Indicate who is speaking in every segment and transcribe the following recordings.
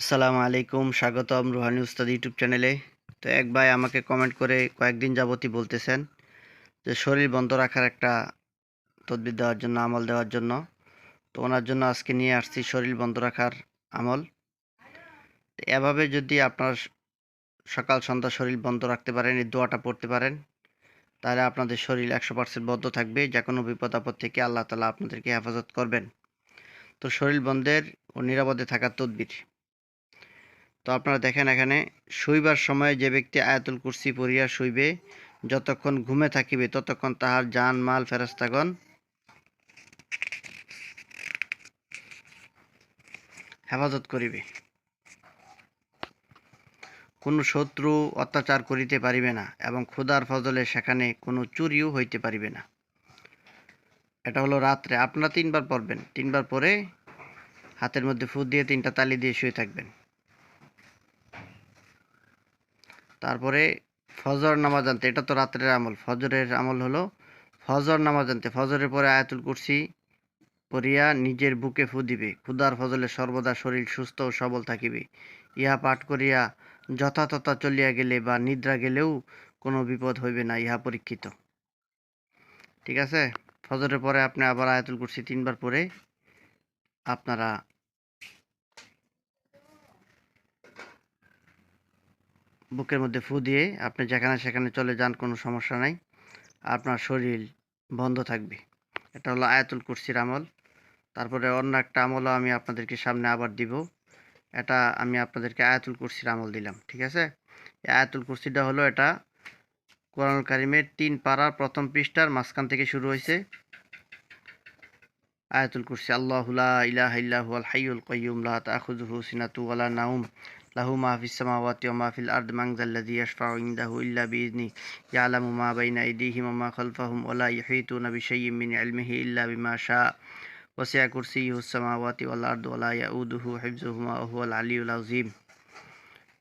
Speaker 1: আসসালামু আলাইকুম, স্বাগতম রুহানি উস্তাদ ইউটিউব চ্যানেলে। তো এক ভাই আমাকে কমেন্ট করে কয়েকদিন যাবতই বলতেছেন যে শরীর বন্ধ রাখার একটা তদবির দেওয়ার জন্য, আমল দেওয়ার জন্য। তো ওনার জন্য আজকে নিয়ে আসছি শরীর বন্ধ রাখার আমল। তো এভাবে যদি আপনার সকাল সন্ধ্যা শরীর বন্ধ রাখতে পারেন, এই দোয়াটা পড়তে পারেন, তাহলে আপনাদের শরীর 100% বন্ধ থাকবে। যে কোনো বিপদ আপদ থেকে আল্লাহ তাআলা আপনাদেরকে হেফাজত করবেন। তো শরীর বন্ধের ও নিরাপদে থাকার তদবির। তো আপনারা দেখেন, এখানে শুইবার সময় যে ব্যক্তি আয়াতুল কুরসি পড়িয়া শুইবে, যতক্ষণ ঘুমে থাকিবে ততক্ষণ তাহার জান মাল ফেরেশতাগণ হেফাজত করিবে। কোনো শত্রু অত্যাচার করিতে পারিবে না এবং ক্ষুধার ফজলে সেখানে কোনো চুরিও হইতে পারিবে না। এটা হলো রাত্রে। আপনারা 3 বার পড়বেন। 3 বার পরে হাতের মধ্যে ফু দিয়ে 3টা তালি দিয়ে শুয়ে থাকবেন। তারপরে ফজর নামাজ আনতে, এটা তো রাত্রের আমল। ফজরের আমল হলো ফজর নামাজ আনতে ফজরের পরে আয়াতুল কুরসি পড়িয়া নিজের বুকে ফু দিবে। ক্ষুধার ফজলে সর্বদা শরীর সুস্থ ও সবল থাকিবে। ইহা পাঠ করিয়া যথাতথা চলিয়া গেলে বা নিদ্রা গেলেও কোনো বিপদ হইবে না, ইহা পরীক্ষিত। ঠিক আছে? ফজরের পরে আপনি আবার আয়াতুল কুরসি 3 বার পড়ে আপনারা বুকের মধ্যে ফু দিয়ে আপনি যেখানে সেখানে চলে যান, কোনো সমস্যা নাই। আপনার শরীর বন্ধ থাকবে। এটা হলো আয়াতুল কুরসির আমল। তারপরে অন্য একটা আমলও আমি আপনাদেরকে সামনে আবার দিব। এটা আমি আপনাদেরকে আয়াতুল কুরসির আমল দিলাম। ঠিক আছে? এই আয়াতুল কুরসিটা হলো, এটা কোরআনুল কারিমের 3 পারার প্রথম পৃষ্ঠার মাঝখান থেকে শুরু হয়েছে। আয়াতুল কুরসি, আল্লাহু লা ইলাহা ইল্লা হুয়াল হাইয়ুল কাইয়্যুম লা তাখুযুহু সিনাতু ওয়ালা নাওম লাহু মা ফিস সামাওয়াতি ওয়া মা ফিল আরদি মান যাল্লাযী ইয়াশফাউ ইনদাহু ইল্লা বিইযনিহি ইয়ালামু মা বাইনা আইদিহিম ওয়া মা খালফাহুম ওয়া লা ইউহীতুনা বিশাইই্যিন মিন ইলমিহি ইল্লা বিমা শাআ ওয়াসি'a কুরসিয়্যুহুস সামাওয়াতি ওয়াল আরদ ওয়া লা ইয়াউদুহু হিফযুহুমা ওয়া হুয়াল আলিয়্যুল আযীম।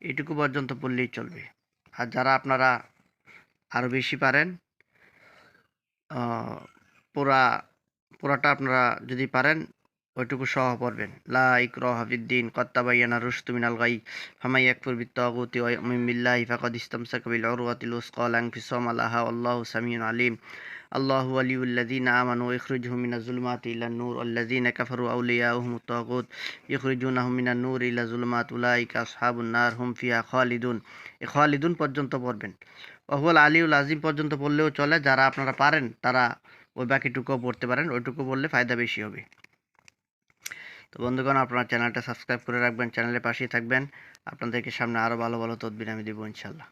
Speaker 1: এটুকু পর্যন্ত পড়লেই চলবে। আর যারা আপনারা আরও বেশি পারেন, পুরা পুরাটা আপনারা যদি পারেন, ওইটুকু সহ পড়বেন। লা ইকরাহা ফিদ্দীন ক্বাদ তাবায়্যানা রুশদু মিনাল গাই ফামান ইয়াকফুর বিত্তাগুতি ওয়া ইউমিন বিল্লাহি ফাকাদ ইসতামসাকা বিল উরওয়াতিল উসকা লা ইনফিসামা লাহা ওয়াল্লাহু সামিউন আলীম। আল্লাহু ওয়ালিয়্যুল্লাযীনা আমানু ইখরিজুহুম মিনাজ যুলুমাতি ইলান নূর ওয়াল্লাযীনা কাফারু আউলিয়াউহুমুত তাগুত ইখরিজুনাহুম মিনান নূরি ইলা যুলুমাত উলাইকা আসহাবুন নার হুম ফিহা খালিদুন। এই খালিদুন পর্যন্ত পড়বেন। ওয়া হুয়াল আলিয়ুল আযীম পর্যন্ত পড়লেও চলে। যারা আপনারা পারেন তারা ওই বাকিটুকুও পড়তে পারেন। ওইটুকু পড়লে ফায়দা বেশি হবে। তো বন্ধুগণ, আপনারা চ্যানেলটা সাবস্ক্রাইব করে রাখবেন, চ্যানেলের পাশেই থাকবেন। আপনাদেরকে সামনে আরও ভালো ভালো তদবির আমি দেবো ইনশাল্লাহ।